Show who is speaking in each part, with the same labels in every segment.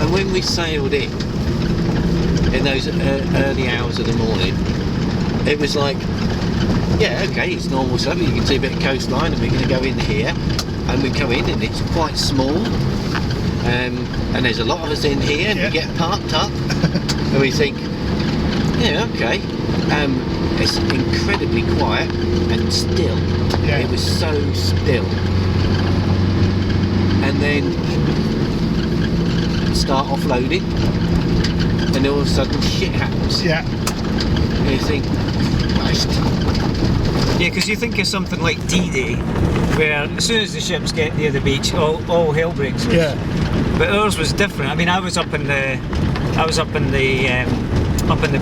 Speaker 1: And when we sailed in those early hours of the morning, it was like, yeah, okay, it's normal stuff. You can see a bit of coastline, and we're going to go in here, and we come in, and it's quite small, and there's a lot of us in here, and we get parked up, and we think, yeah, okay. It's incredibly quiet and still. Yeah. It was so still. And then start offloading, and all of a sudden shit happens. Yeah. And you think, Christ.
Speaker 2: Yeah, because you think of something like D-Day, where as soon as the ships get near the beach, all hell breaks loose. Yeah. But ours was different. I mean, I was up in the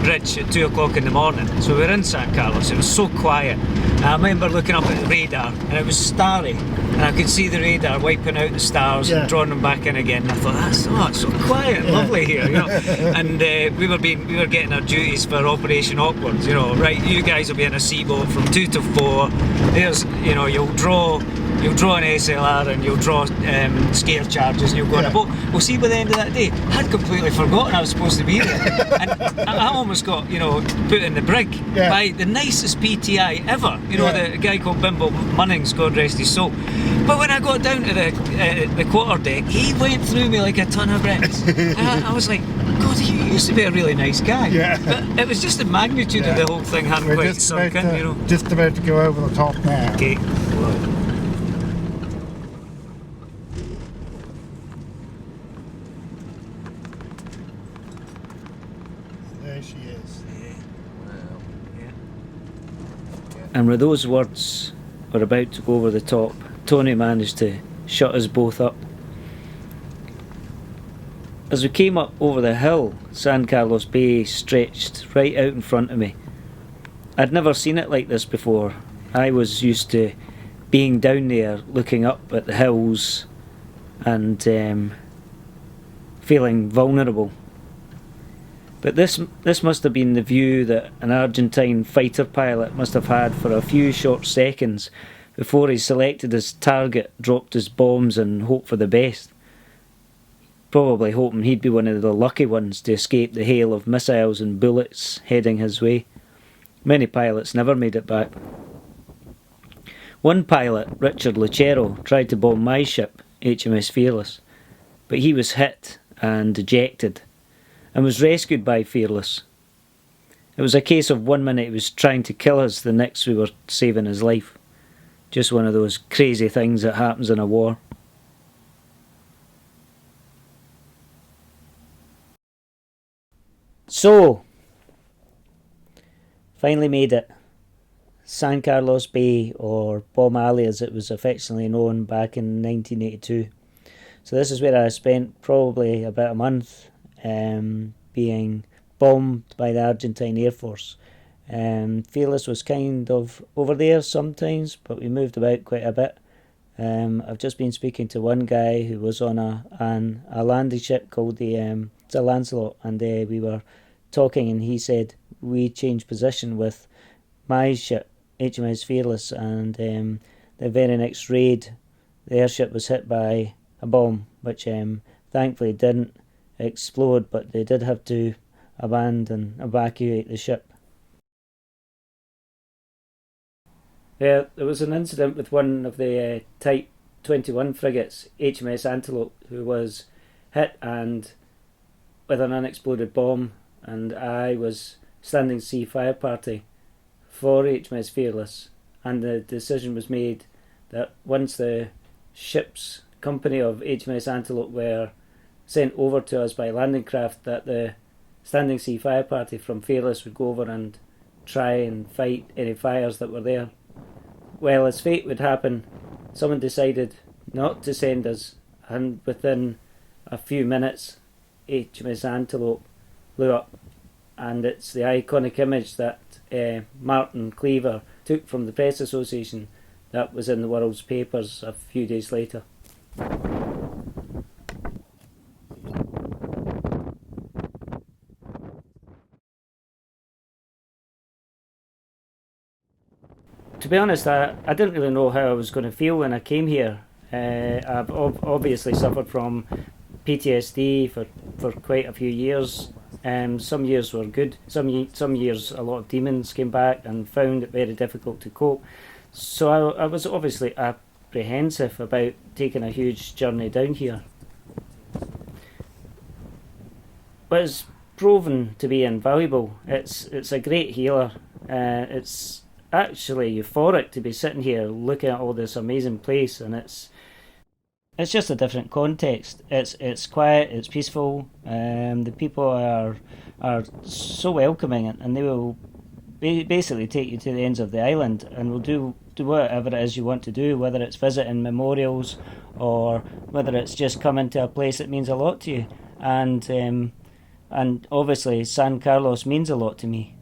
Speaker 2: bridge at 2 o'clock in the morning, so we were in San Carlos. It was so quiet, and I remember looking up at the radar, and it was starry, and I could see the radar wiping out the stars and drawing them back in again. And I thought, it's so quiet and lovely here, you know. And we were getting our duties for Operation Awkward, you know. Right, you guys will be in a seaboat from 2 to 4. There's, you know, you'll draw an SLR and you'll draw scare charges, and you'll go on a boat. Well, see, by the end of that day, I'd completely forgotten I was supposed to be there, and I almost got, you know, put in the brig by the nicest PTI ever. You know, the guy called Bimble Munnings, God rest his soul. But when I got down to the quarter deck, he went through me like a ton of bricks. And I was like, God, he used to be a really nice guy. Yeah. But it was just the magnitude of the whole thing hadn't quite sunk in, you know.
Speaker 3: Just about to go over the top now.
Speaker 2: Okay.
Speaker 3: There she is.
Speaker 2: And with those words were about to go over the top, Tony managed to shut us both up. As we came up over the hill, San Carlos Bay stretched right out in front of me. I'd never seen it like this before. I was used to being down there looking up at the hills and feeling vulnerable. But this must have been the view that an Argentine fighter pilot must have had for a few short seconds before he selected his target, dropped his bombs and hoped for the best. Probably hoping he'd be one of the lucky ones to escape the hail of missiles and bullets heading his way. Many pilots never made it back. One pilot, Richard Lucero, tried to bomb my ship, HMS Fearless, but he was hit and ejected, and was rescued by Fearless. It was a case of 1 minute he was trying to kill us, the next we were saving his life. Just one of those crazy things that happens in a war. So, finally made it. San Carlos Bay, or Bomb Alley as it was affectionately known back in 1982. So this is where I spent probably about a month being bombed by the Argentine Air Force. Fearless was kind of over there sometimes, but we moved about quite a bit. I've just been speaking to one guy who was on a landing ship called the Lancelot, and we were talking, and he said we changed position with my ship, HMS Fearless, and the very next raid, the airship was hit by a bomb, which thankfully didn't explode, but they did have to evacuate the ship. There was an incident with one of the Type 21 frigates, HMS Antelope, who was hit and with an unexploded bomb, and I was standing sea fire party for HMS Fearless, and the decision was made that once the ship's company of HMS Antelope were sent over to us by landing craft, that the standing sea fire party from Fearless would go over and try and fight any fires that were there. Well, as fate would happen, someone decided not to send us, and within a few minutes HMS Antelope blew up, and it's the iconic image that Martin Cleaver took from the Press Association that was in the world's papers a few days later. To be honest, I didn't really know how I was going to feel when I came here. I've obviously suffered from PTSD for quite a few years. Some years were good. Some years a lot of demons came back and found it very difficult to cope. So I was obviously apprehensive about taking a huge journey down here. But it's proven to be invaluable. It's a great healer. It's actually euphoric to be sitting here looking at all this amazing place, and it's just a different context. It's quiet, it's peaceful. The people are so welcoming, and they will basically take you to the ends of the island, and will do whatever it is you want to do, whether it's visiting memorials or whether it's just coming to a place that means a lot to you. And obviously San Carlos means a lot to me.